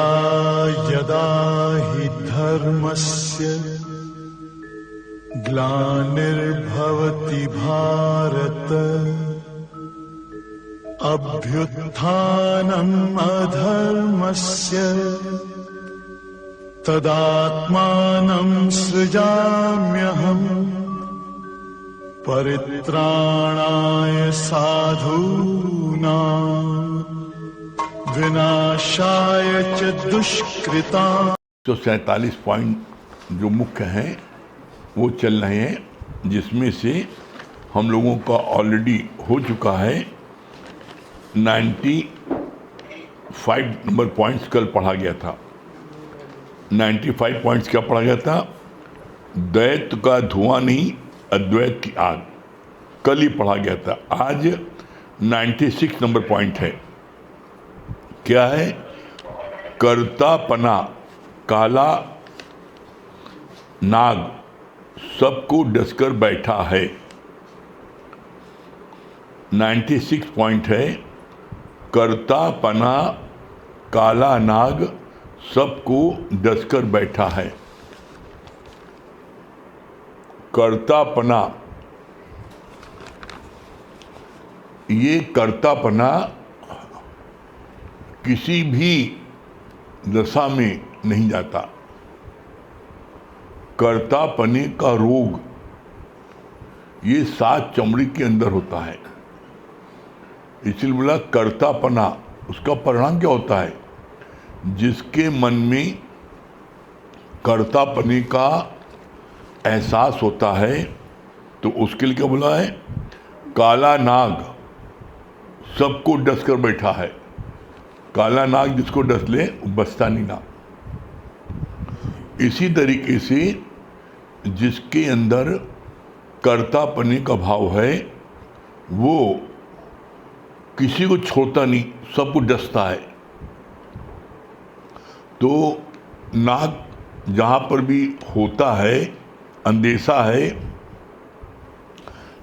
यदा यदा हि धर्मस्य ग्लानिर्भवति भारत अभ्युत्थानम् अधर्मस्य तदात्मानं सृजाम्यहम् परित्राणाय साधूनां विनाशाय च दुष्कृताम्। 147 पॉइंट जो मुख्य हैं वो चल रहे हैं, जिसमें से हम लोगों का ऑलरेडी हो चुका है 95 नंबर पॉइंट्स कल पढ़ा गया था। 95 पॉइंट्स क्या पढ़ा गया था? द्वैत का धुआं नहीं, अद्वैत की आग, कल ही पढ़ा गया था। आज 96 नंबर पॉइंट है। क्या है? कर्तापना, काला नाग सबको डसकर बैठा है। 96 पॉइंट है, कर्तापना, काला नाग सबको डसकर बैठा है। कर्तापना, ये कर्तापना किसी भी दशा में नहीं जाता। कर्तापने का रोग ये 7 चमड़ी के अंदर होता है, इसलिए बोला कर्तापना। उसका परिणाम क्या होता है? जिसके मन में कर्तापने का एहसास होता है तो उसके लिए क्या बोला है? काला नाग सबको डस कर बैठा है। काला नाग जिसको डस ले वो बचता नहीं ना। इसी तरीके से जिसके अंदर कर्तापने का भाव है वो किसी को छोड़ता नहीं, सबको डसता है। तो नाग जहाँ पर भी होता है, अंदेशा है,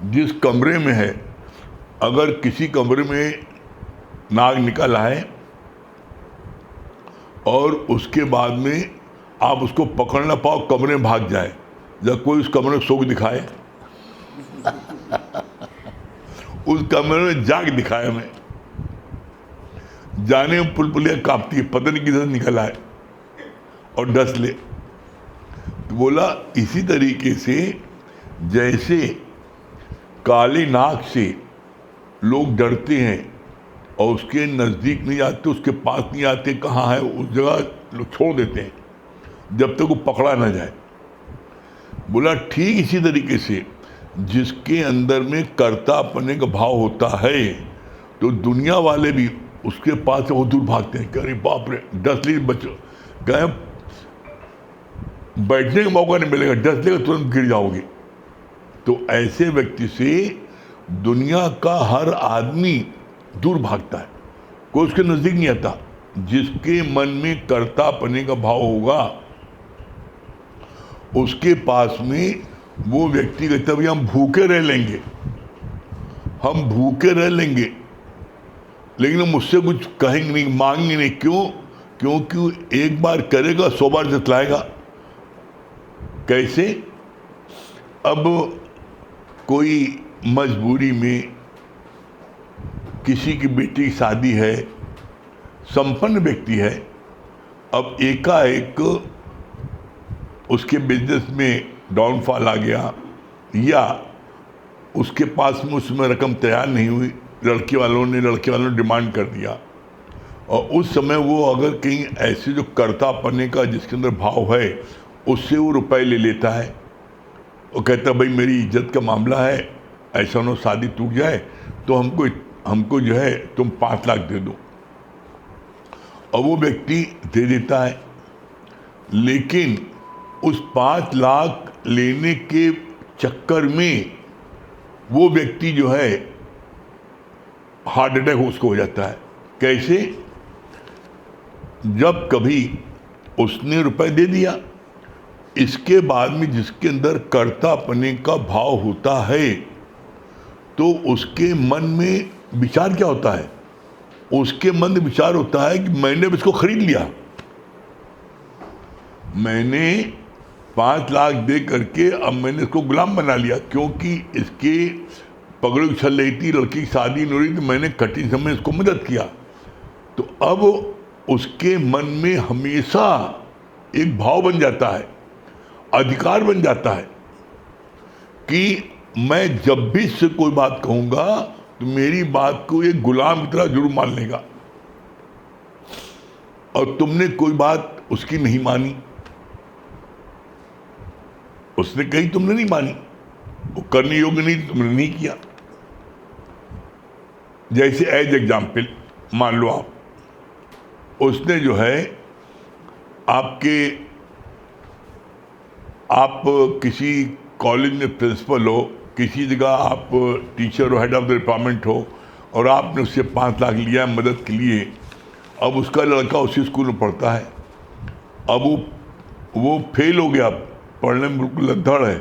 जिस कमरे में है, अगर किसी कमरे में नाग निकल आए और उसके बाद में आप उसको पकड़ ना पाओ, कमरे में भाग जाए, जब कोई उस कमरे में सोख दिखाए उस कमरे में जाग दिखाए, मैं जाने में पुलपुलिया कांपती है, पता नहीं किधर निकल आए और डस ले। तो बोला इसी तरीके से जैसे काले नाग से लोग डरते हैं और उसके नज़दीक नहीं आते, उसके पास नहीं आते, कहाँ है उस जगह लोग छोड़ देते हैं जब तक वो पकड़ा ना जाए। बोला ठीक इसी तरीके से जिसके अंदर में कर्तापने का भाव होता है तो दुनिया वाले भी उसके पास से वो दूर भागते हैं कि अरे बाप रे, डस ली बचो, गए बैठने का मौका नहीं मिलेगा, डस लेगा तुरंत गिर जाओगे। तो ऐसे व्यक्ति से दुनिया का हर आदमी दूर भागता है, कोई उसके नज़दीक नहीं आता। जिसके मन में कर्तापने का भाव होगा उसके पास में वो व्यक्ति कहता है हम भूखे रह लेंगे, हम भूखे रह लेंगे, लेकिन मुझसे कुछ कहेंगे नहीं, मांगेंगे नहीं। क्यों? क्योंकि एक बार करेगा 100 बार जतलाएगा। कैसे? अब कोई मजबूरी में किसी की बेटी की शादी है, संपन्न व्यक्ति है, अब एकाएक उसके बिजनेस में डाउनफॉल आ गया या उसके पास में उसमें रकम तैयार नहीं हुई, लड़के वालों ने डिमांड कर दिया, और उस समय वो अगर कहीं ऐसे जो कर्तापने का जिसके अंदर भाव है उससे वो रुपए ले लेता है, वो कहता भाई मेरी इज्जत का मामला है, ऐसा ना शादी टूट जाए तो हमको जो है तुम 5 लाख दे दो, और वो व्यक्ति दे देता है। लेकिन उस 5 लाख लेने के चक्कर में वो व्यक्ति जो है हार्ट अटैक उसको हो जाता है। कैसे? जब कभी उसने रुपए दे दिया, इसके बाद में जिसके अंदर कर्तापने का भाव होता है तो उसके मन में विचार क्या होता है? उसके मन में विचार होता है कि मैंने इसको खरीद लिया, मैंने 5 लाख दे करके अब मैंने इसको गुलाम बना लिया, क्योंकि इसके पगड़ी उछल रही थी, लड़की की शादी नहीं हो रही, तो मैंने कठिन समय इसको मदद किया। तो अब उसके मन में हमेशा एक भाव बन जाता है, अधिकार बन जाता है कि मैं जब भी इससे कोई बात कहूंगा तो मेरी बात को एक गुलाम की तरह जरूर मान लेगा। और तुमने कोई बात उसकी नहीं मानी, उसने कही तुमने नहीं मानी, वो करने योग्य नहीं, तुमने नहीं किया। जैसे एज एग्जाम्पल मान लो उसने जो है आप किसी कॉलेज में प्रिंसिपल हो, किसी जगह आप टीचर हो, हेड ऑफ द डिपार्टमेंट हो, और आपने उससे 5 लाख लिया मदद के लिए। अब उसका लड़का उसी स्कूल में पढ़ता है, अब वो फेल हो गया, पढ़ने में बिल्कुल लद्दड़ है,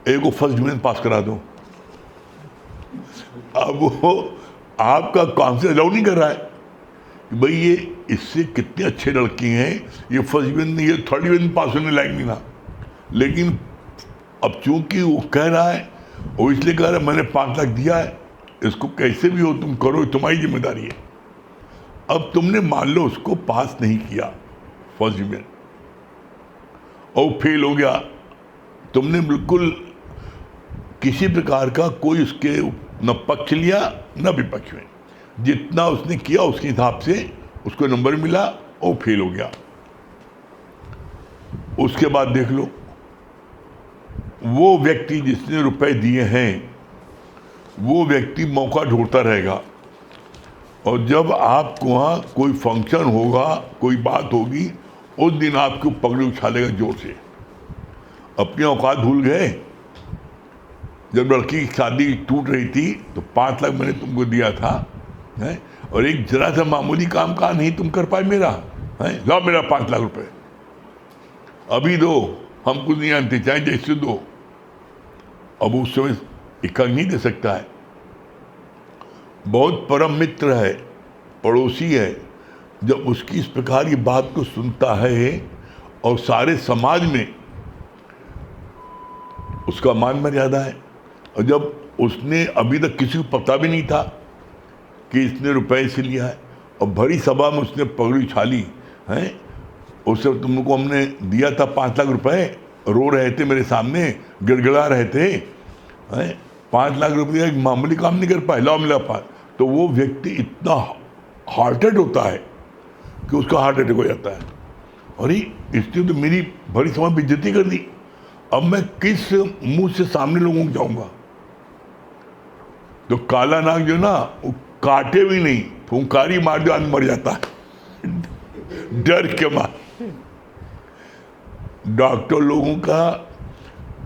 एक को फर्स्ट डिवीजन पास करा दो। अब वो आपका काउंसिल अलाउ नहीं कर रहा है कि भाई ये इससे कितने अच्छे लड़के हैं, ये फर्स्ट डिवीजन नहीं, ये थर्ड डिवीजन पास होने लायक नहीं ना। लेकिन अब चूंकि वो कह रहा है, वो इसलिए कह रहा है मैंने 5 लाख दिया है, इसको कैसे भी हो तुम करो, तुम्हारी जिम्मेदारी है। अब तुमने मान लो उसको पास नहीं किया फर्स्ट डिवीजन और फेल हो गया, तुमने बिल्कुल किसी प्रकार का कोई उसके न पक्ष लिया न विपक्ष में, जितना उसने किया उसके हिसाब से उसको नंबर मिला और फेल हो गया। उसके बाद देख लो वो व्यक्ति जिसने रुपए दिए हैं वो व्यक्ति मौका ढूंढता रहेगा, और जब आपको वहाँ कोई फंक्शन होगा, कोई बात होगी, उस दिन आपको पगड़ी उछालेगा जोर से। अपनी औकात भूल गए? जब लड़की की शादी टूट रही थी तो 5 लाख मैंने तुमको दिया था, है? और एक जरा सा मामूली काम का नहीं तुम कर पाए मेरा, है? लाओ मेरा 5 लाख रुपए अभी दो, हम कुछ नहीं जानते, चाहे जैसे दो। अब उस समय इक्का नहीं दे सकता है। बहुत परम मित्र है, पड़ोसी है, जब उसकी इस प्रकार की बात को सुनता है और सारे समाज में उसका मान मर्यादा है, और जब उसने अभी तक किसी को पता भी नहीं था कि इसने रुपए से लिया है, और भरी सभा में उसने पगड़ी उछाली है, उससे तुमको हमने दिया था 5 लाख रुपए, रो रहे थे मेरे सामने, गिड़गिड़ा रहे थे, 5 लाख रुपये एक मामूली काम नहीं कर पाए, लाओ मिला 5। तो वो व्यक्ति इतना हार्टेड होता है कि उसका हार्ट अटैक हो जाता है। और इसने तो मेरी भरी सभा बेइज्जती कर दी, अब मैं किस मुंह से सामने लोगों को जाऊंगा? तो काला नाग जो ना वो काटे भी नहीं, फुंकारी मार दो आदमी मर जाता है डर के मार। डॉक्टर लोगों का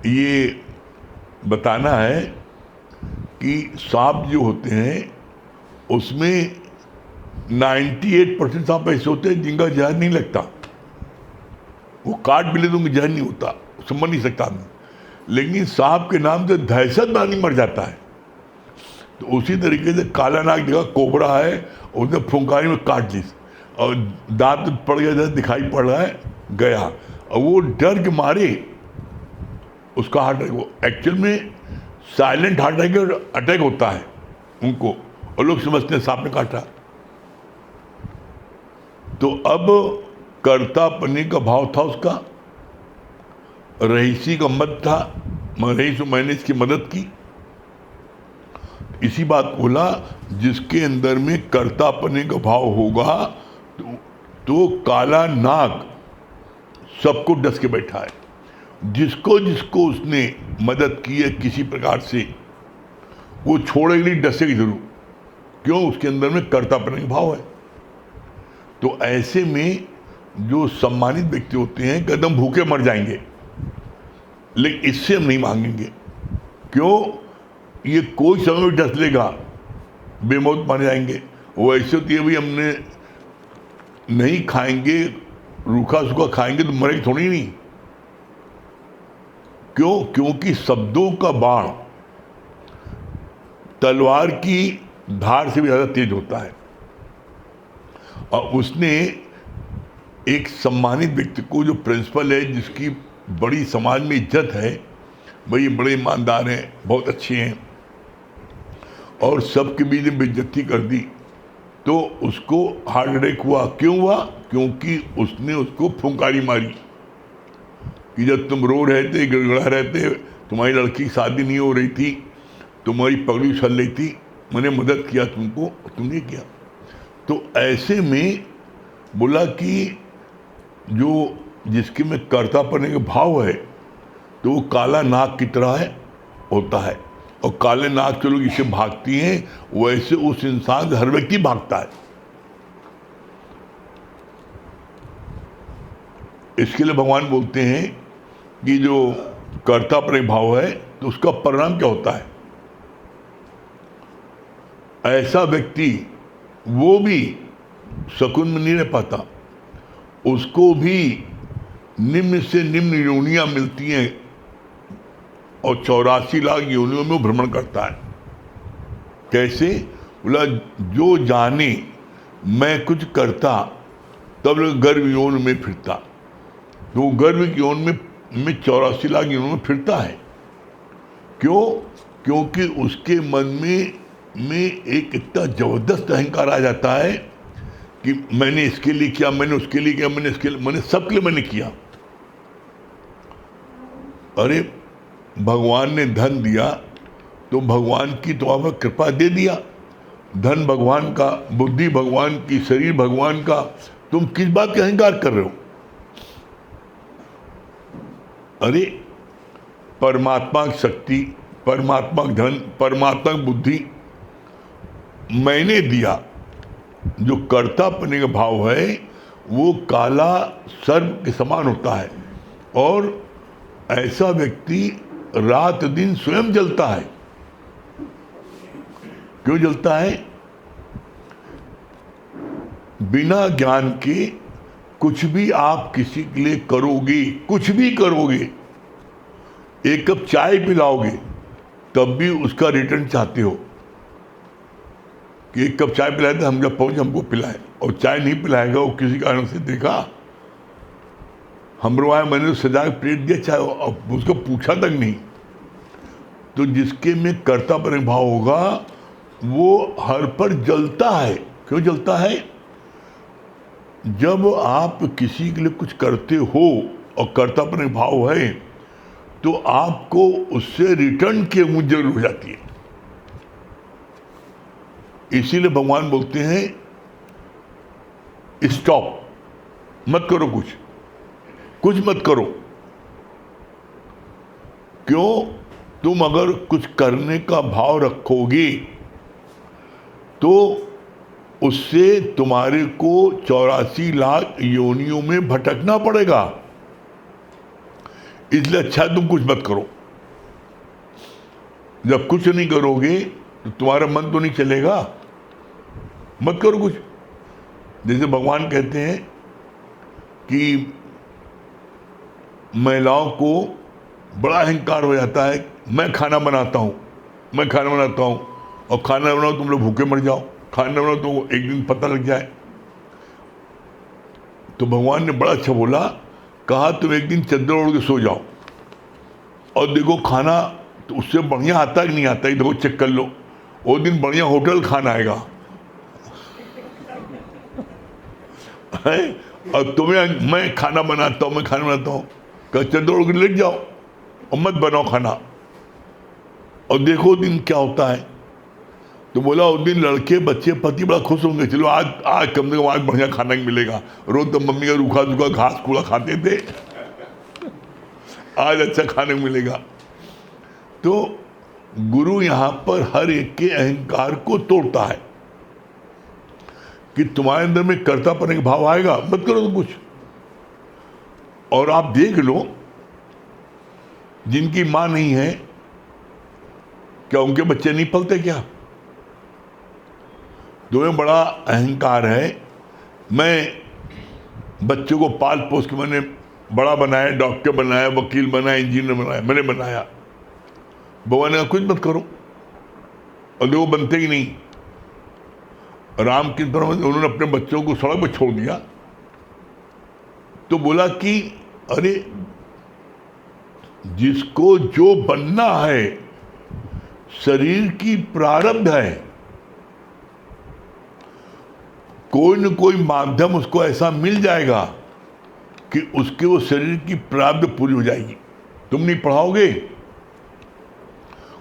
ये बताना है कि सांप जो होते हैं उसमें 98% सांप ऐसे होते हैं जिनका जहर नहीं लगता, वो काट भी ले तो जहर नहीं होता, समझ नहीं सकता आदमी, लेकिन सांप के नाम से दहशत आदमी मर जाता है। तो उसी तरीके से काला नाग जगह कोबरा है, उसने फुंकारी में काट ली और दांत पड़ गया, दिखाई पड़ रहा है, गया, और वो डर के मारे उसका हार्ट अटैक, एक्चुअल में साइलेंट हार्ट अटैक होता है उनको, और लोग समझते हैं सांप ने काटा। तो अब कर्तापनी का भाव था उसका, रईसी का मत था, रईस मैंने इसकी मदद की। इसी बात बोला, जिसके अंदर में कर्तापनी का भाव होगा तो काला नाग सबको डस के बैठा है। जिसको जिसको उसने मदद की है किसी प्रकार से, वो छोड़ेगी नहीं, डसेगी जरूर। क्यों? उसके अंदर में कर्तापनी का भाव है। तो ऐसे में जो सम्मानित व्यक्ति होते हैं कदम भूखे मर जाएंगे, लेकिन इससे हम नहीं मांगेंगे। क्यों? ये कोई समय भी डस लेगा, बेमौत मर जाएंगे। वो ऐसे होती है भाई, हमने नहीं खाएंगे, रूखा सूखा खाएंगे तो मरेंगे थोड़ी नहीं। क्यों? क्योंकि शब्दों का बाण तलवार की धार से भी ज्यादा तेज होता है, और उसने एक सम्मानित व्यक्ति को, जो प्रिंसिपल है, जिसकी बड़ी समाज में इज्जत है, भाई बड़े ईमानदार हैं, बहुत अच्छे हैं, और सबके बीच में बेइज्जती कर दी, तो उसको हार्ट अटैक हुआ। क्यों हुआ? क्योंकि उसने उसको फुंकारी मारी कि जब तुम रो रहे थे, गिड़गिड़ा रहे थे, तुम्हारी लड़की की शादी नहीं हो रही थी, तुम्हारी पगड़ी उछल रही थी, मैंने मदद किया तुमको, तुमने किया। तो ऐसे में बोला कि जो जिसके में कर्तापन के भाव है, तो वो काला नाग की तरह होता है, और काले नाग के लोग इसे भागती हैं, वैसे उस इंसान से हर व्यक्ति भागता है। इसके लिए भगवान बोलते हैं कि जो कर्तापन भाव है, तो उसका परिणाम क्या होता है? ऐसा व्यक्ति वो भी सुकून में नहीं रह पाता, उसको भी निम्न से निम्न योनियां मिलती हैं, और 84 लाख योनियों में वो भ्रमण करता है। कैसे? बोला, जो जाने मैं कुछ करता तब गर्भ योन में फिरता, तो गर्भ की योन में 84 लाख योनियों में फिरता है। क्यों? क्योंकि उसके मन में एक इतना जबरदस्त अहंकार आ जाता है कि मैंने इसके लिए किया, मैंने उसके लिए किया, मैंने सबके लिए मैंने किया। अरे भगवान ने धन दिया तो भगवान की तो आप कृपा दे दिया, धन भगवान का, बुद्धि भगवान की, शरीर भगवान का, तुम किस बात का अहंकार कर रहे हो? अरे परमात्मा की शक्ति, परमात्मा की धन, परमात्मा की बुद्धि मैंने दिया। जो कर्तापन का भाव है वो काला सर्प के समान होता है, और ऐसा व्यक्ति रात दिन स्वयं जलता है। क्यों जलता है? बिना ज्ञान के कुछ भी आप किसी के लिए करोगे, कुछ भी करोगे, एक कप चाय पिलाओगे, तब भी उसका रिटर्न चाहते हो कि एक कप चाय पिलाए तो हम जब पहुंचे हमको पिलाए, और चाय नहीं पिलाएगा वो किसी कारण से, देखा हमरो आए, मैंने तो सजा के प्लेट दिया चाय, उसको पूछा तक नहीं। तो जिसके में कर्तापन भाव होगा वो हर पर जलता है। क्यों जलता है? जब आप किसी के लिए कुछ करते हो और कर्तापन भाव है, तो आपको उससे रिटर्न की उम्मीद जरूर हो जाती है। इसीलिए भगवान बोलते हैं स्टॉप, मत करो, कुछ मत करो। क्यों? तुम अगर कुछ करने का भाव रखोगे तो उससे तुम्हारे को 84 लाख योनियों में भटकना पड़ेगा। इसलिए अच्छा तुम कुछ मत करो। जब कुछ नहीं करोगे तो तुम्हारा मन तो नहीं चलेगा, मत करो कुछ। जैसे भगवान कहते हैं कि महिलाओं को बड़ा अहंकार हो जाता है, मैं खाना बनाता हूँ, और खाना बनाओ तुम लोग भूखे मर जाओ, खाना बनाओ तो एक दिन पता लग जाए। तो भगवान ने बड़ा अच्छा बोला, कहा तुम एक दिन चद्दर ओढ़ के सो जाओ और देखो खाना तो उससे बढ़िया आता है कि नहीं आता है, देखो चेक कर लो, वो दिन बढ़िया होटल खाना आएगा। और तुम्हें मैं खाना बनाता हूँ, चद्दर ओढ़ के लेट जाओ और मत बनाओ खाना, और देखो दिन क्या होता है। तो बोला उस दिन लड़के बच्चे पति बड़ा खुश होंगे, चलो आज कम से कम आज बढ़िया खाना मिलेगा। रोज तो मम्मी का रूखा सूखा घास कूड़ा खाते थे, आज अच्छा खाने मिलेगा। तो गुरु यहाँ पर हर एक के अहंकार को तोड़ता है कि तुम्हारे अंदर में कर्तापन का भाव आएगा, मत करो तो कुछ। और आप देख लो, जिनकी मां नहीं है, क्या उनके बच्चे नहीं पलते क्या? तुम्हें बड़ा अहंकार है, मैं बच्चों को पाल पोस के मैंने बड़ा बनाया, डॉक्टर बनाया, वकील बनाया, इंजीनियर बनाया, मैंने बनाया। भगवान ने कहा कुछ मत करो, और देखो बनते ही नहीं। राम की तरह उन्होंने अपने बच्चों को सड़क पर छोड़ दिया, तो बोला कि अरे जिसको जो बनना है, शरीर की प्रारब्ध है, कोई न कोई माध्यम उसको ऐसा मिल जाएगा कि उसके वो शरीर की प्रारब्ध पूरी हो जाएगी। तुम नहीं पढ़ाओगे,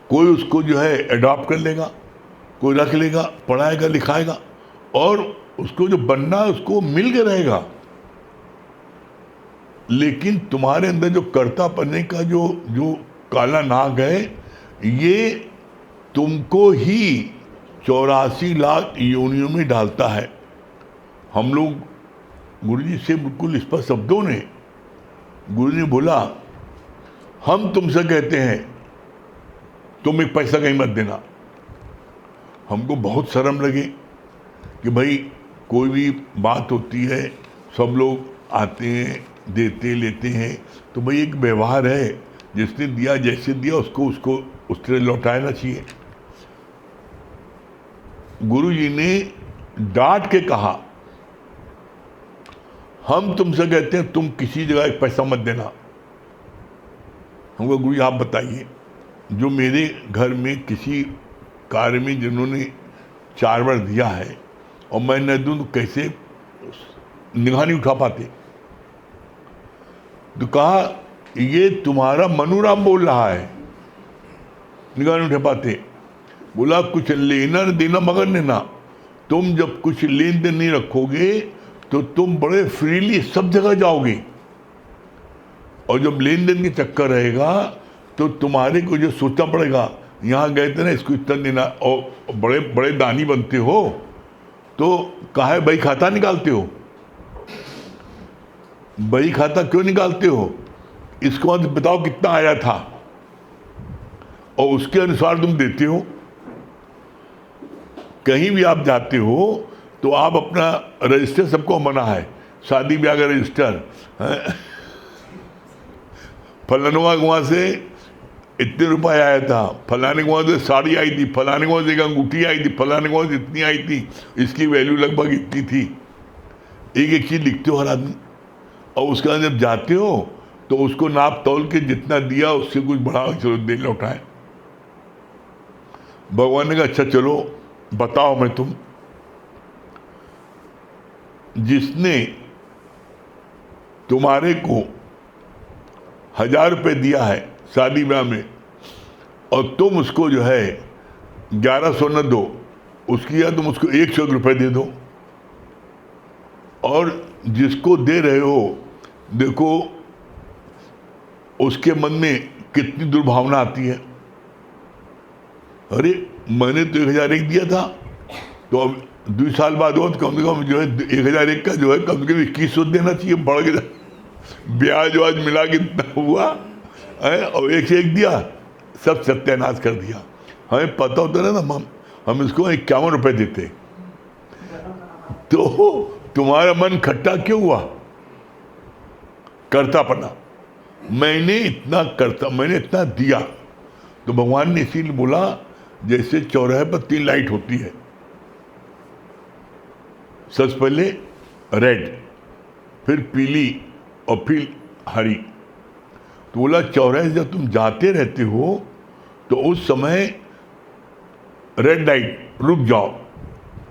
कोई उसको जो है एडॉप्ट कर लेगा, कोई रख लेगा, पढ़ाएगा लिखाएगा, और उसको जो बनना है उसको मिल के रहेगा। लेकिन तुम्हारे अंदर जो कर्ता बनने का जो जो काला नाग है, ये तुमको ही 84 लाख योनियों में डालता है। हम लोग गुरुजी से बिल्कुल स्पष्ट शब्दों ने गुरु ने बोला, हम तुमसे कहते हैं तुम एक पैसा कहीं मत देना। हमको बहुत शर्म लगे कि भाई कोई भी बात होती है, सब लोग आते हैं, देते लेते हैं, तो भाई एक व्यवहार है, जिसने दिया जैसे दिया उसको उसको उस तरह लौटाना चाहिए। गुरु जी ने डांट के कहा, हम तुमसे कहते हैं तुम किसी जगह एक पैसा मत देना। हमको गुरु जी आप बताइए, जो मेरे घर में किसी कार्य में जिन्होंने 4 बार दिया है और मैं न दूं तो कैसे निगाह नहीं उठा पाते। तो कहा ये तुम्हारा मनुराम बोल रहा है, निगाह नहीं उठा पाते। बोला कुछ लेना न देना मगर लेना, तुम जब कुछ लेन देन नहीं रखोगे तो तुम बड़े फ्रीली सब जगह जाओगे, और जब लेन देन के चक्कर रहेगा तो तुम्हारे को जो सोचना पड़ेगा, यहाँ गए थे ना इसको इतना देना, और बड़े बड़े दानी बनते हो तो काहे बही खाता निकालते हो, बही खाता क्यों निकालते हो, इसको बताओ कितना आया था, और उसके अनुसार तुम देते हो। कहीं भी आप जाते हो तो आप अपना रजिस्टर, सबको मना है, शादी ब्याह का रजिस्टर, फलानुआ के वहाँ से इतने रुपए आया था, फलाने के वहाँ से साड़ी आई थी, फलाने के वहाँ से एक अंगूठी आई थी, फलाने के वहाँ से इतनी आई थी, इसकी वैल्यू लगभग इतनी थी। एक एक चीज़ लिखते हो हर आदमी, और उसके बाद जब जाते हो तो उसको नाप तौल के जितना दिया उससे कुछ बढ़ा, चलो दे लौटाए। भगवान ने कहा अच्छा चलो बताओ, मैं तुम जिसने तुम्हारे को 1000 रुपये दिया है शादी ब्याह में, और तुम उसको जो है 1100 न दो, उसकी या तुम उसको 100 रुपये दे दो, और जिसको दे रहे हो देखो उसके मन में कितनी दुर्भावना आती है। अरे मैंने तो 1001 दिया था, तो अब 2 साल बाद हो तो कम से कम जो है 1001 का जो है कम से कम 2100 देना चाहिए, बढ़ के ब्याज वाज मिला के इतना हुआ है, और 1 से 1 दिया, सब सत्यानाश कर दिया। हमें पता होता ना हम इसको 51 रुपये देते, तो तुम्हारा मन खट्टा क्यों हुआ, करतापना, मैंने इतना दिया। तो भगवान ने इसीलिए बोला, जैसे चौराहे पर 3 लाइट होती है, सबसे पहले रेड, फिर पीली और फिर हरी। तो बोला चौराहे जब तुम जाते रहते हो तो उस समय रेड लाइट रुक जाओ।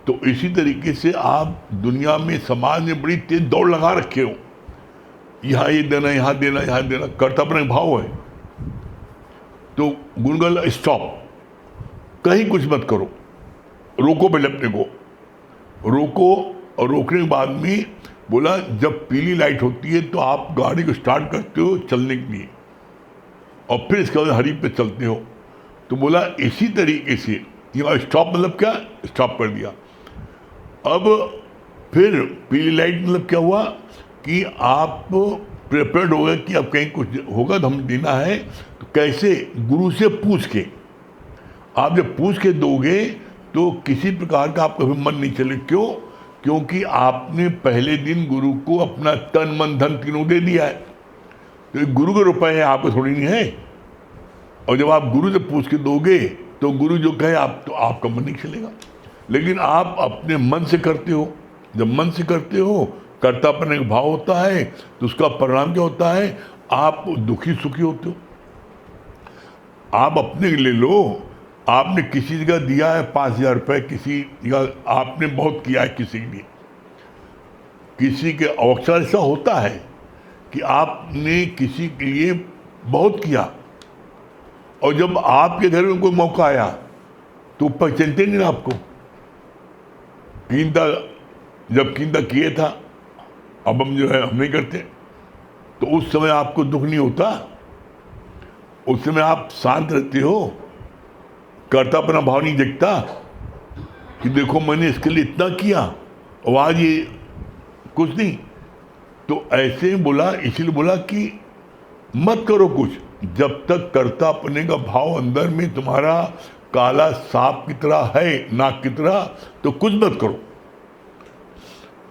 तो इसी तरीके से आप दुनिया में, समाज में बड़ी तेज दौड़ लगा रखे हो, यहाँ ये देना, यहाँ देना, यहाँ देना, कर्तव्य भाव है। तो गुणगल स्टॉप, कहीं कुछ मत करो, रोको पहले अपने को, रोको, और रोकने के बाद में बोला जब पीली लाइट होती है तो आप गाड़ी को स्टार्ट करते हो चलने के लिए, और फिर इसके बाद हरी पे चलते हो। तो बोला इसी तरीके से, यहाँ स्टॉप मतलब क्या, स्टॉप कर दिया। अब फिर पीली लाइट मतलब क्या हुआ कि आप प्रिपेयर्ड हो गए कि अब कहीं कुछ होगा तो हमें देना है, तो कैसे, गुरु से पूछ के। आप जब पूछ के दोगे तो किसी प्रकार का आपका भी मन नहीं चले, क्यों, क्योंकि आपने पहले दिन गुरु को अपना तन मन धन तीनों दे दिया है। तो गुरु के रुपए हैं, आपको थोड़ी नहीं है। और जब आप गुरु से पूछ के दोगे तो गुरु जो कहे आप, तो आपका मन नहीं चलेगा। लेकिन आप अपने मन से करते हो, जब मन से करते हो कर्तापन का भाव होता है तो उसका परिणाम क्या होता है? आप दुखी सुखी होते हो। आप अपने ले लो, आपने किसी जगह दिया है 5,000 रुपये, किसी जगह आपने बहुत किया है किसी के लिए, किसी के अवसर ऐसा होता है कि आपने किसी के लिए बहुत किया, और जब आपके घर में कोई मौका आया तो पहचानते नहीं ना आपको। जब कीमता किए था, अब हम जो है हम नहीं करते, तो उस समय आपको दुख नहीं होता, उस समय आप शांत रहते हो, कर्तापना भाव नहीं जगता कि देखो मैंने इसके लिए इतना किया और आज ये कुछ नहीं। तो ऐसे ही बोला, इसलिए बोला कि मत करो कुछ जब तक कर्तापने का भाव अंदर में तुम्हारा काला सांप की तरह है, नाक की तरह, तो कुछ मत करो।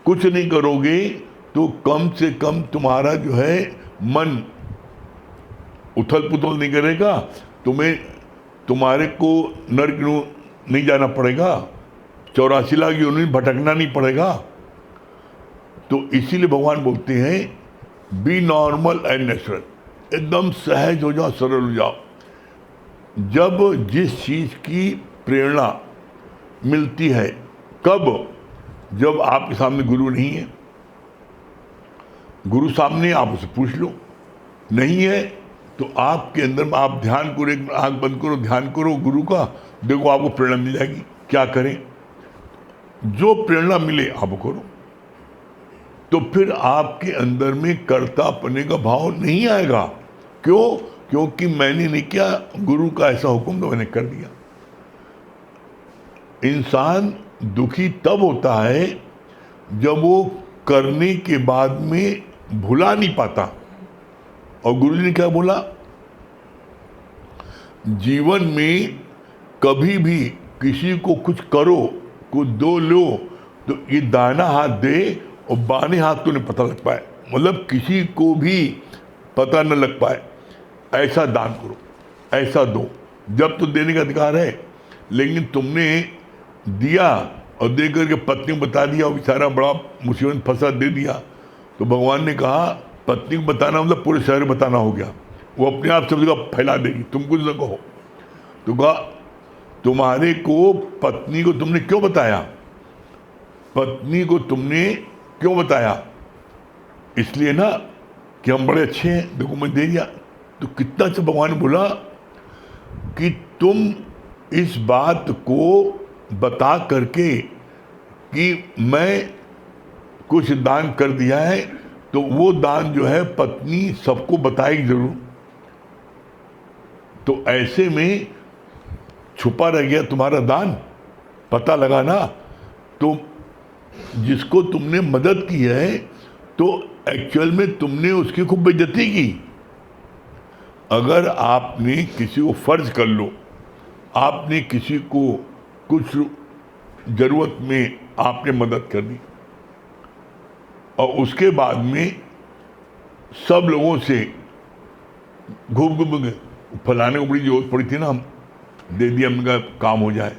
कुछ नहीं करोगे तो कम से कम तुम्हारा जो है मन उथल पुथल नहीं करेगा, तुम्हारे को नरक नहीं जाना पड़ेगा, 84 लाख योनि भटकना नहीं पड़ेगा। तो इसीलिए भगवान बोलते हैं बी नॉर्मल एंड नेचुरल, एकदम सहज हो जाओ, सरल हो जाओ। जब जिस चीज़ की प्रेरणा मिलती है, कब? जब आपके सामने गुरु नहीं है। गुरु सामने, आप उससे पूछ लो। नहीं है तो आपके अंदर में आप ध्यान करो, एक आँख बंद करो, ध्यान करो गुरु का, देखो आपको प्रेरणा मिल जाएगी। क्या करें? जो प्रेरणा मिले आप करो, तो फिर आपके अंदर में कर्तापने का भाव नहीं आएगा। क्यों? क्योंकि मैंने नहीं किया, गुरु का ऐसा हुक्म तो मैंने कर दिया। इंसान दुखी तब होता है जब वो करने के बाद में भुला नहीं पाता। और गुरु जी ने क्या बोला? जीवन में कभी भी किसी को कुछ करो, कुछ दो लो, तो ये दाहिना हाथ दे और बाएं हाथ तो नहीं पता लग पाए, मतलब किसी को भी पता न लग पाए, ऐसा दान करो, ऐसा दो। जब तो देने का अधिकार है, लेकिन तुमने दिया और दे करके पत्नी को बता दिया और बेचारा बड़ा मुसीबत में फंसा, दे दिया, तो भगवान ने कहा पत्नी को बताना मतलब पूरे शहर में बताना हो गया, वो अपने आप सब जगह फैला देगी, तुम कुछ न कहो। तो कहा तुम्हारे को पत्नी को तुमने क्यों बताया? पत्नी को तुमने क्यों बताया? इसलिए ना कि हम बड़े अच्छे हैं, देखो मैं दे दिया। तो कितना अच्छा भगवान ने बोला कि तुम इस बात को बता करके कि मैं कुछ दान कर दिया है, तो वो दान जो है पत्नी सबको बताएगी जरूर। तो ऐसे में छुपा रह गया तुम्हारा दान, पता लगा ना। तो जिसको तुमने मदद की है तो एक्चुअल में तुमने उसकी खूब बेइज्जती की। अगर आपने किसी को फर्ज कर लो, आपने किसी को कुछ जरूरत में आपने मदद कर दी और उसके बाद में सब लोगों से घूम घूम फलाने को बड़ी जरूरत पड़ी थी ना, हम दे दिया, हमका काम हो जाए,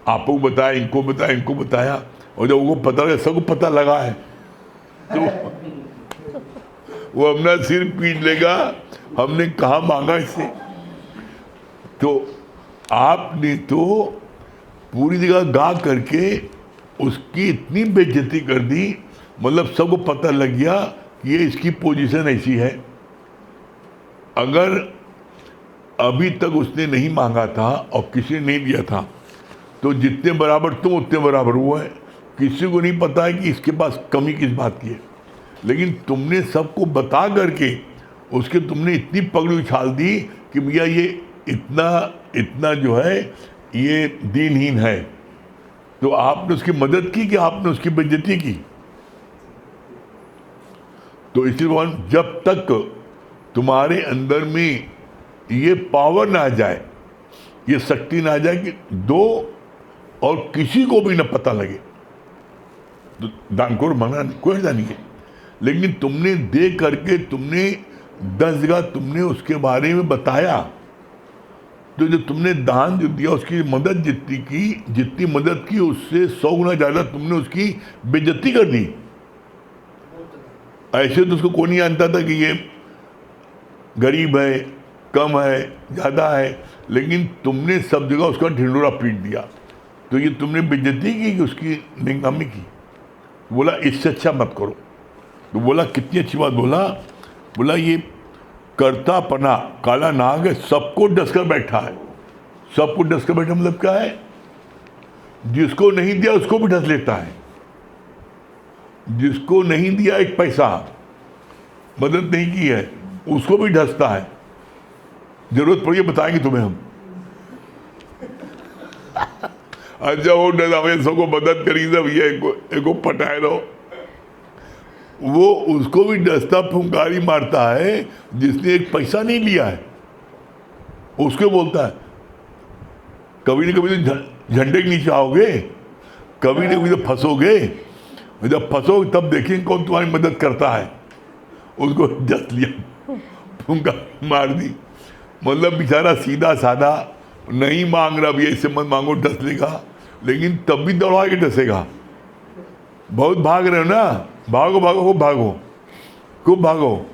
आपको बताया, इनको बताया, इनको बताया, और जब उनको पता लगा, सबको पता लगा है, तो वो अपना सिर पीट लेगा, हमने कहाँ मांगा इससे। तो आपने तो पूरी जगह गा करके उसकी इतनी बेइज्जती कर दी, मतलब सबको पता लग गया कि ये इसकी पोजीशन ऐसी है। अगर अभी तक उसने नहीं मांगा था और किसी ने नहीं दिया था, तो जितने बराबर तुम उतने बराबर हुआ है। किसी को नहीं पता है कि इसके पास कमी किस बात की है, लेकिन तुमने सबको बता करके उसके तुमने इतनी पगड़ी उछाल दी कि भैया ये इतना जो है ये दीनहीन है। तो आपने उसकी मदद की कि आपने उसकी बेइज्जती की? तो इसलिए भगवान, जब तक तुम्हारे अंदर में ये पावर ना आ जाए, ये शक्ति ना आ जाए कि दो और किसी को भी ना पता लगे, तो दान को मांगना कोई हर्जा नहीं है। लेकिन तुमने दे करके तुमने 10 जगह तुमने उसके बारे में बताया, तो जो तुमने दान जो दिया उसकी मदद जितनी मदद की उससे 100 गुना ज़्यादा तुमने उसकी बेइज्जती कर दी। ऐसे तो उसको कोई नहीं जानता था कि ये गरीब है, कम है, ज़्यादा है, लेकिन तुमने सब जगह उसका ढिंडोरा पीट दिया, तो ये तुमने बेइज्जती की कि उसकी निंगामी की। बोला इससे अच्छा मत करो। तो बोला कितनी अच्छी बात बोला। बोला ये करतापना काला नाग है, सबको डस कर बैठा है। सबको डस कर बैठा मतलब क्या है? जिसको नहीं दिया उसको भी डस लेता है, जिसको नहीं दिया एक पैसा, मदद नहीं की है, उसको भी डसता है। जरूरत पड़ी बताएंगे तुम्हें हम। अच्छा वो डरावे सबको मदद करी सब ये एको पटाए लो, वो उसको भी डसता फुंकारी मारता है जिसने एक पैसा नहीं लिया है। उसको बोलता है कभी न कभी तो झंडे के नीचे आओगे, कभी न कभी तो फंसोगे, जब फंसोगे तब देखेंगे कौन तुम्हारी मदद करता है। उसको डस लिया, फुंकारी मार दी। मतलब बेचारा सीधा साधा नहीं मांग रहा, भी ऐसे मत मांगो, डस लेगा, लेकिन तब भी दौड़ा के डसेगा। बहुत भाग रहे हो ना, भागो भागो खूब भागो, खूब भागो।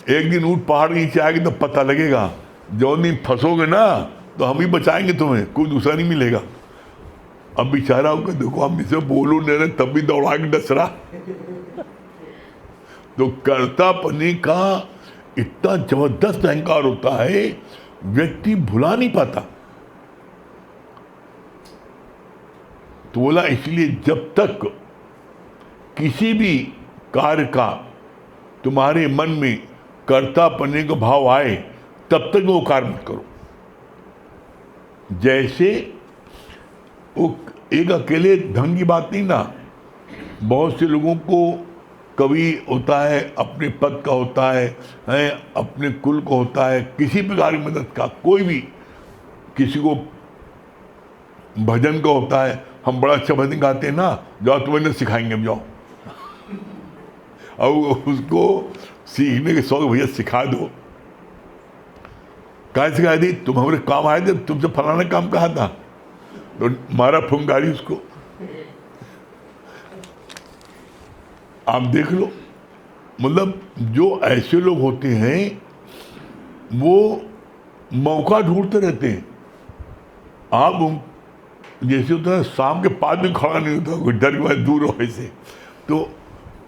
एक दिन ऊँट पहाड़ के नीचे आएगी तो पता लगेगा, जो दिन फंसोगे ना तो हम ही बचाएंगे तुम्हें, कोई दूसरा नहीं मिलेगा। अब बेचारा होकर देखो हम इसे बोलो नहीं रहे तब भी दौड़ा के डस रहा। तो कर्तापने का इतना जबरदस्त अहंकार होता है, व्यक्ति भुला नहीं पाता। तो बोला इसलिए जब तक किसी भी कार्य का तुम्हारे मन में कर्तापने का भाव आए तब तक वो कार्य मत करो। जैसे वो एक अकेले धन की बात नहीं ना, बहुत से लोगों को कभी होता है अपने पद का होता है, अपने कुल को होता है, किसी प्रकार की मदद का, कोई भी किसी को भजन का होता है, हम बड़ा अच्छा भजन गाते हैं ना, जाओ तुम्हें सिखाएंगे हम, जाओ। अब उसको सीखने के शौक भैया सिखा दो। कहाँ सिखा दी? तुम हमारे काम आए थे, तुमसे फलाना काम कहा था, तो मारा फुंकारी उसको। आप देख लो, मतलब जो ऐसे लोग होते हैं वो मौका ढूंढते रहते हैं। आप जैसे होता है शाम के 5 दिन खड़ा नहीं होता, कोई डर के बाद दूर हो ऐसे, तो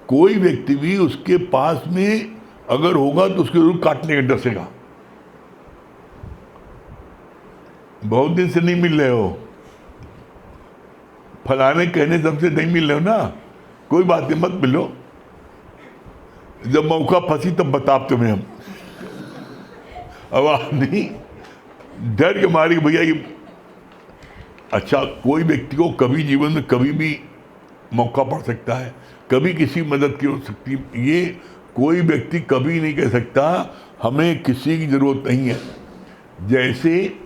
कोई व्यक्ति भी उसके पास में अगर होगा तो उसके जरूर काटने का डसेगा। बहुत दिन से नहीं मिल रहे हो, फलाने कहने सबसे नहीं मिल रहे हो ना, कोई बात नहीं मत मिलो, जब मौका फंसी तब बता तुम्हें हम। अब आप नहीं डर के मारे भैया ये अच्छा, कोई व्यक्ति को कभी जीवन में कभी भी मौका पड़ सकता है, कभी किसी मदद की हो सकती है। ये कोई व्यक्ति कभी नहीं कह सकता हमें किसी की जरूरत नहीं है। जैसे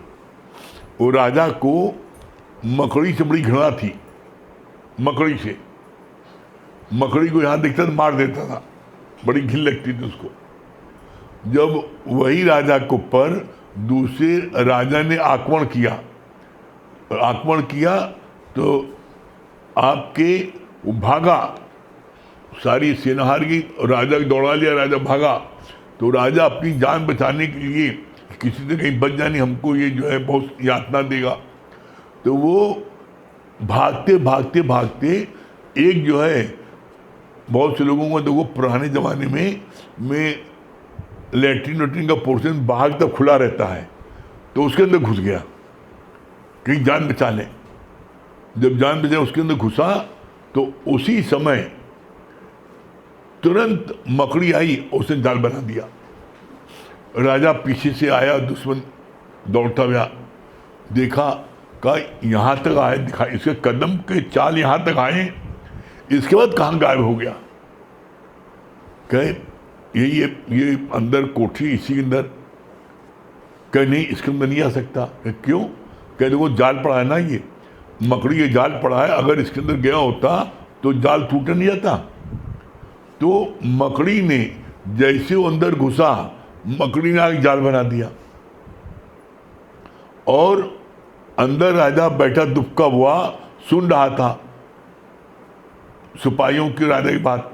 वो राजा को मकड़ी से बड़ी घृणा थी, मकड़ी से, मकड़ी को यहाँ देखता तो मार देता था, बड़ी घिन लगती थी उसको। जब वही राजा के ऊपर दूसरे राजा ने आक्रमण किया तो आपके वो भागा, सारी सेना हार गई, राजा को दौड़ा लिया, राजा भागा। तो राजा अपनी जान बचाने के लिए किसी से कहीं बच जानी, हमको ये जो है बहुत यातना देगा, तो वो भागते भागते भागते एक जो है, बहुत से लोगों को देखो पुराने ज़माने में लेटरिन वेटरिन का पोर्शन बाहर तक खुला रहता है, तो उसके अंदर घुस गया कहीं जान बचा लें। जब जान बचा उसके अंदर घुसा तो उसी समय तुरंत मकड़ी आई, उसने जाल बना दिया। राजा पीछे से आया, दुश्मन दौड़ता गया, देखा, कहा यहाँ तक आए, दिखा इसके कदम के चाल यहाँ तक आए, इसके बाद कहाँ गायब हो गया। कहे ये अंदर कोठरी, इसी के अंदर। कहे नहीं इसके अंदर नहीं आ सकता। क्यों? कहे देखो जाल पड़ा है ना, ये मकड़ी ये जाल पड़ा है, अगर इसके अंदर गया होता तो जाल टूट नहीं जाता। तो मकड़ी ने जैसे वो अंदर घुसा, मकड़ी ने आगे जाल बना दिया, और अंदर राजा बैठा दुबका हुआ सुन रहा था सिपाहियों की राजा की बात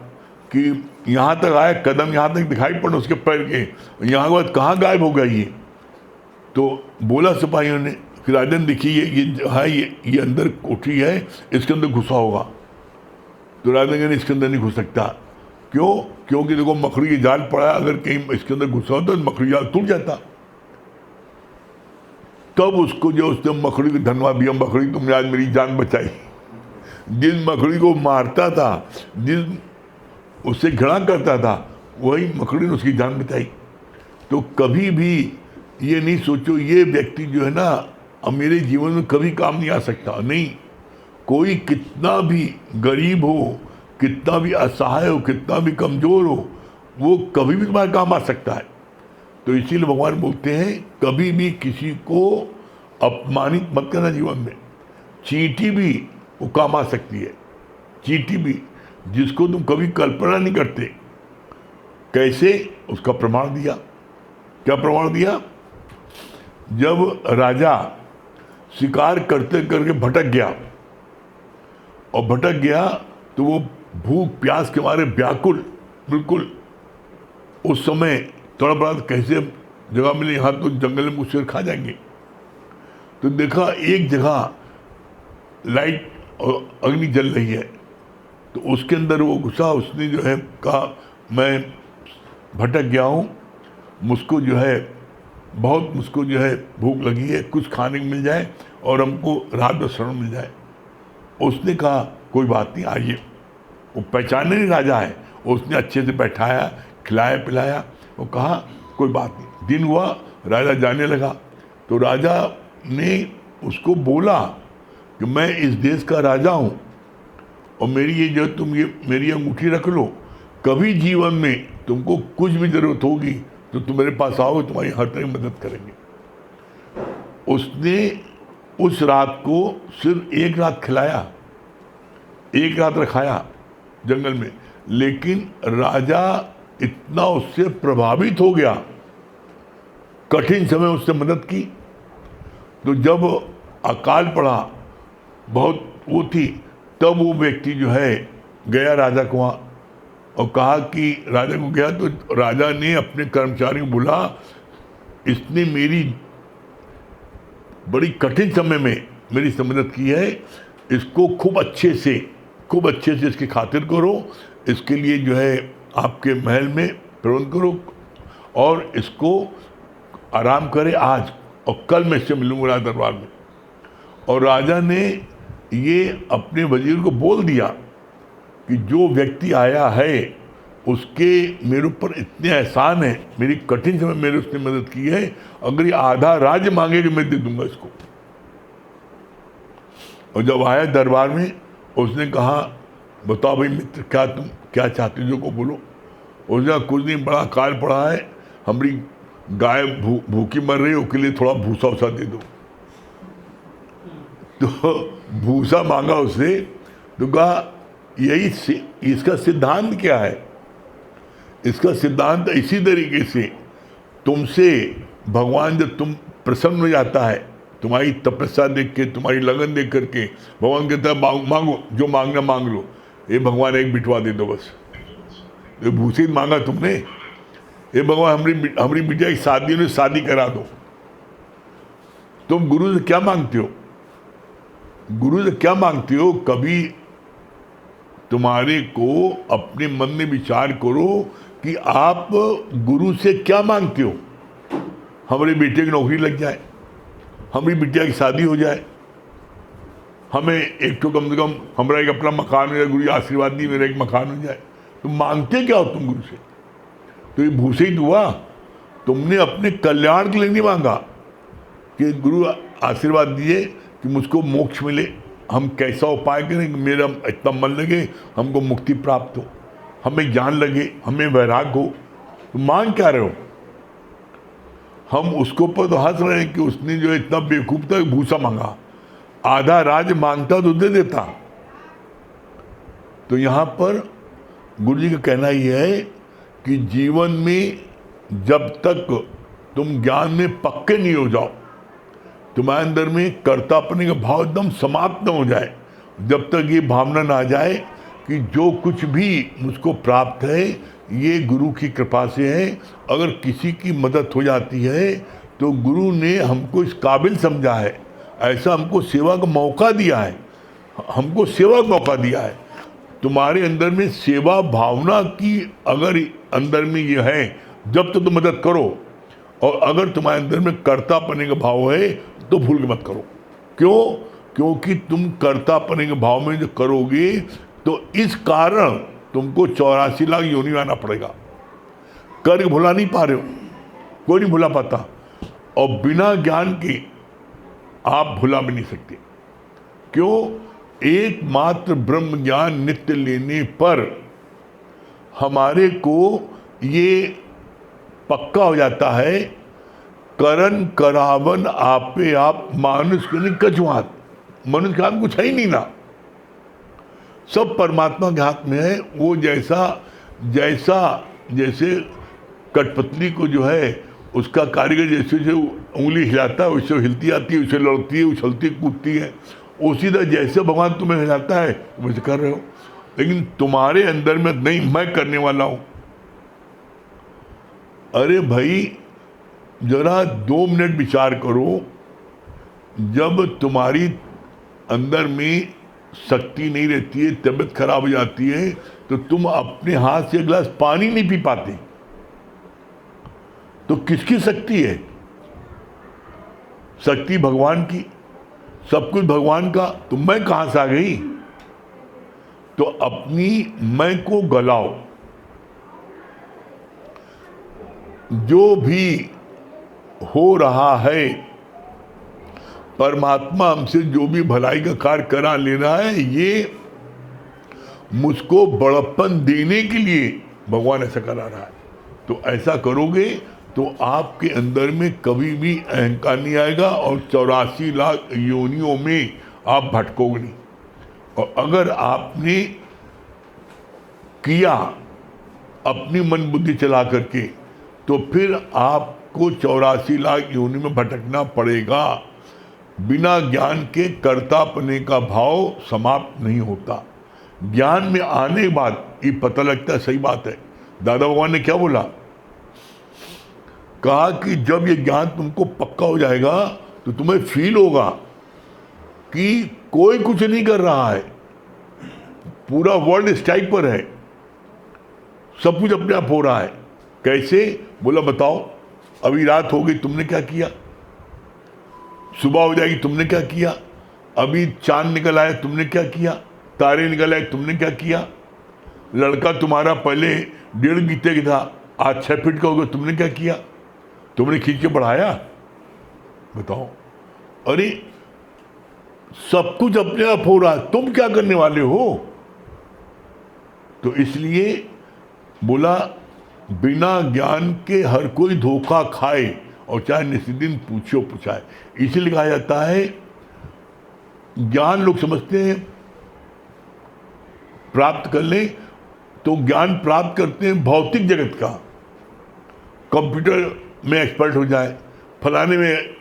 कि यहाँ तक आया, कदम यहाँ तक दिखाई पड़े उसके पैर के, यहाँ के बाद कहाँ गायब हो गया ये? तो बोला सिपाहियों ने, फिर राजा ने देखी ये है, ये अंदर कोठरी है, इसके अंदर घुसा होगा। तो राजा ने इसके अंदर नहीं घुस सकता। क्यों? क्योंकि देखो मकड़ी की जाल पड़ा है, अगर कहीं इसके अंदर घुसा होता तो मकड़ी जाल टूट जाता। तब उसको जो उसने मकड़ी को, धन्यवाद भैया मकड़ी, तुमने आज मेरी जान बचाई। जिस मकड़ी को मारता था, जिस उससे घृणा करता था, वही मकड़ी ने उसकी जान बचाई। तो कभी भी ये नहीं सोचो ये व्यक्ति जो है ना अब मेरे जीवन में कभी काम नहीं आ सकता। नहीं, कोई कितना भी गरीब हो, कितना भी असहाय हो, कितना भी कमज़ोर हो, वो कभी भी तुम्हारे काम आ सकता है। तो इसीलिए भगवान बोलते हैं कभी भी किसी को अपमानित मत करना जीवन में। चींटी भी वो काम आ सकती है, चींटी भी, जिसको तुम कभी कल्पना नहीं करते। कैसे? उसका प्रमाण दिया। क्या प्रमाण दिया? जब राजा शिकार करते करके भटक गया, और भटक गया तो वो भूख प्यास के मारे व्याकुल, बिल्कुल उस समय थोड़ा बड़ा कैसे जगह मिले, यहाँ तो जंगल में शेर खा जाएंगे। तो देखा एक जगह लाइट और अग्नि जल रही है, तो उसके अंदर वो घुसा। उसने जो है कहा मैं भटक गया हूँ, मुझको जो है बहुत मुझको जो है भूख लगी है, कुछ खाने को मिल जाए और हमको रात में शरण मिल जाए। उसने कहा कोई बात नहीं, आइए। वो पहचाने नहीं राजा है, उसने अच्छे से बैठाया, खिलाया पिलाया। वो कहा कोई बात नहीं। दिन हुआ, राजा जाने लगा, तो राजा ने उसको बोला कि मैं इस देश का राजा हूँ और मेरी ये जो तुम ये मेरी अंगूठी रख लो, कभी जीवन में तुमको कुछ भी ज़रूरत होगी तो तुम मेरे पास आओ, तुम्हारी हर तरह की मदद करेंगे। उसने उस रात को सिर्फ एक रात खिलाया, एक रात रखाया जंगल में, लेकिन राजा इतना उससे प्रभावित हो गया, कठिन समय उससे मदद की। तो जब अकाल पड़ा, बहुत वो थी, तब वो व्यक्ति जो है गया राजा को वहाँ और कहा कि राजा को गया तो राजा ने अपने कर्मचारी को बोला, इसने मेरी बड़ी कठिन समय में मेरी मदद की है, इसको खूब अच्छे से इसकी खातिर करो, इसके लिए जो है आपके महल में प्रबंध करो और इसको आराम करे आज, और कल मैं इससे मिलूंगा दरबार में। और राजा ने ये अपने वजीर को बोल दिया कि जो व्यक्ति आया है उसके मेरे ऊपर इतने एहसान है, मेरी कठिन समय मेरे उसने मदद की है, अगर ये आधा राज्य मांगेगा मैं दे दूंगा इसको। और जब आया दरबार में, उसने कहा बताओ भाई मित्र, क्या तुम क्या चाहते हो को बोलो। उसने कहा कुछ नहीं, बड़ा काल पड़ा है, हमारी गाय भूखी मर रही है, उसके लिए थोड़ा भूसा उसा दे दो। तो भूसा मांगा उसने, तो कहा यही इसका सिद्धांत क्या है? इसका सिद्धांत इसी तरीके से तुमसे भगवान जब तुम प्रसन्न हो जाता है, तुम्हारी तपस्या देख के, तुम्हारी लगन देख करके भगवान कहता है मांगो, जो मांगना मांग लो, ये भगवान एक बिठवा दे दो बस। ये भूसी मांगा तुमने, ये भगवान हमारी बिटिया की शादी में शादी करा दो। तुम गुरु से क्या मांगते हो? गुरु से क्या मांगते हो? कभी तुम्हारे को अपने मन में विचार करो कि आप गुरु से क्या मांगते हो। हमारे बेटे की नौकरी लग जाए, हमारी बिटिया की शादी हो जाए, हमें एक तो कम से कम हमारा एक अपना मकान हो जाए, गुरु आशीर्वाद दी मेरा एक मकान हो जाए। तुम मांगते क्या हो तुम गुरु से? तो ये भूसे ही हुआ, तुमने अपने कल्याण के लिए नहीं मांगा कि गुरु आशीर्वाद दिए कि मुझको मोक्ष मिले, हम कैसा उपाय करें कि मेरा इतना मन लगे, हमको मुक्ति प्राप्त हो, हमें ज्ञान लगे, हमें वैराग हो। तो मांग क्या रहे हो? हम उसको पर तो हंस रहे हैं कि उसने जो इतना बेवकूफ था भूसा मांगा, आधा राज मांगता तो दे देता। तो यहाँ पर गुरु जी का कहना यह है कि जीवन में जब तक तुम ज्ञान में पक्के नहीं हो जाओ, तुम्हारे अंदर में कर्तापने का भाव एकदम समाप्त न हो जाए, जब तक ये भावना ना आ जाए कि जो कुछ भी मुझको प्राप्त है ये गुरु की कृपा से है। अगर किसी की मदद हो जाती है तो गुरु ने हमको इस काबिल समझा है, ऐसा हमको सेवा का मौका दिया है, हमको सेवा का मौका दिया है। तुम्हारे अंदर में सेवा भावना की अगर अंदर में ये है, जब तो तुम मदद करो, और अगर तुम्हारे अंदर में कर्तापने का भाव है तो भूल के मत करो। क्यों? क्योंकि तुम कर्तापने के भाव में जो करोगे तो इस कारण तुमको 84 लाख योनि में आना पड़ेगा। कर भुला नहीं पा रहे हो, कोई नहीं भुला पाता, और बिना ज्ञान के आप भुला भी नहीं सकते। क्यों? एकमात्र ब्रह्म ज्ञान नित्य लेने पर हमारे को ये पक्का हो जाता है, करन करावन आपे आप, मानुष के नहीं कछुआत। मनुष्य के हाथ कुछ है ही नहीं ना, सब परमात्मा के हाथ में है। वो जैसे कठपुतली को जो है उसका कारीगर जैसे उंगली हिलाता है वैसे हिलती आती है, वैसे लड़ती है, उछलती कूदती है। उसी तरह जैसे भगवान तुम्हें हिलाता है वैसे कर रहे हो, लेकिन तुम्हारे अंदर में नहीं, मैं करने वाला हूं। अरे भाई जरा 2 मिनट विचार करो, जब तुम्हारी अंदर में शक्ति नहीं रहती है, तबीयत खराब हो जाती है, तो तुम अपने हाथ से एक गिलास पानी नहीं पी पाते, तो किसकी शक्ति है? शक्ति भगवान की, सब कुछ भगवान का। तो मैं कहां से आ गई? तो अपनी मैं को गलाओ। जो भी हो रहा है, परमात्मा हमसे जो भी भलाई का कार्य करा लेना है, ये मुझको बड़प्पन देने के लिए भगवान ऐसा करा रहा है। तो ऐसा करोगे तो आपके अंदर में कभी भी अहंकार नहीं आएगा और 84 लाख योनियों में आप भटकोगे नहीं। और अगर आपने किया अपनी मन बुद्धि चला करके, तो फिर आपको 84 लाख योनि में भटकना पड़ेगा। बिना ज्ञान के कर्तापने का भाव समाप्त नहीं होता। ज्ञान में आने के बाद ये पता लगता है सही बात है। दादा भगवान ने क्या बोला? कहा कि जब ये ज्ञान तुमको पक्का हो जाएगा तो तुम्हें फील होगा कि कोई कुछ नहीं कर रहा है, पूरा वर्ल्ड स्ट्राइक पर है, सब कुछ अपने आप हो रहा है। कैसे? बोला बताओ, अभी रात हो गई तुमने क्या किया, सुबह हो जाएगी तुमने क्या किया, अभी चांद निकल आया तुमने क्या किया, तारे निकल आए तुमने क्या किया, लड़का तुम्हारा पहले 1.5 मीटर का था आज 6 फीट का हो गया तुमने क्या किया, तुमने खींच के बढ़ाया? बताओ। अरे सब कुछ अपने आप हो रहा है, तुम क्या करने वाले हो? तो इसलिए बोला बिना ज्ञान के हर कोई धोखा खाए और चाहे निस्दिन पूछो पूछाए। इसलिए कहा जाता है ज्ञान लोग समझते हैं प्राप्त कर ले तो ज्ञान प्राप्त करते हैं भौतिक जगत का, कंप्यूटर में एक्सपर्ट हो जाए, फलाने में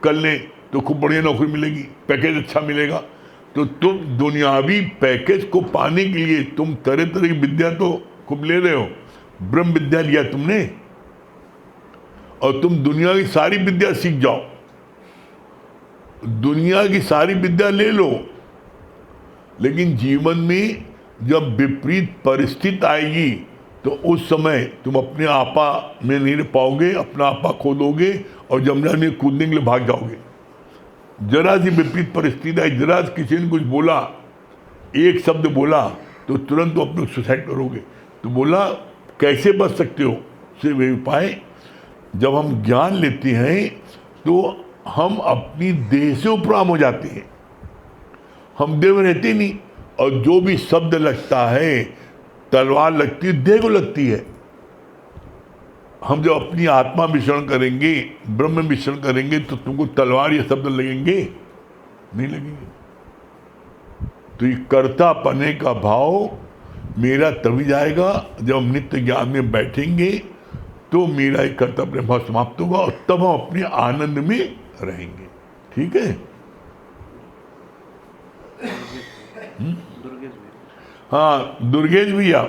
कर लें तो खूब बढ़िया नौकरी मिलेगी, पैकेज अच्छा मिलेगा। तो तुम दुनियावी पैकेज को पाने के लिए तुम तरह तरह की विद्या तो खूब ले रहे हो। ब्रह्म विद्या लिया तुमने और तुम दुनिया की सारी विद्या सीख जाओ, दुनिया की सारी विद्या ले लो, लेकिन जीवन में जब विपरीत परिस्थिति आएगी तो उस समय तुम अपने आपा में नहीं रह पाओगे, अपना आपा खो दोगे और जमुना में कूदने के लिए भाग जाओगे। जरा सी विपरीत परिस्थिति आई, जरा किसी ने कुछ बोला, एक शब्द बोला तो तुरंत तुम अपने सुसाइड करोगे। तो बोला कैसे बच सकते हो? सिर्फ वही उपाय, जब हम ज्ञान लेते हैं तो हम अपनी देह से उपराम हो जाते हैं, हम देह में रहते नहीं। और जो भी शब्द लगता है, तलवार लगती है, देह को लगती है। हम जब अपनी आत्मा मिश्रण करेंगे, ब्रह्म मिश्रण करेंगे, तो तुमको तलवार या शब्द लगेंगे? नहीं लगेंगे। तो ये कर्तापने का भाव मेरा तभी जाएगा जब हम नित्य ज्ञान में बैठेंगे, तो मेरा एक कर्तव्य भाव समाप्त होगा और तब हम अपने आनंद में रहेंगे। ठीक है? हाँ दुर्गेश भैया,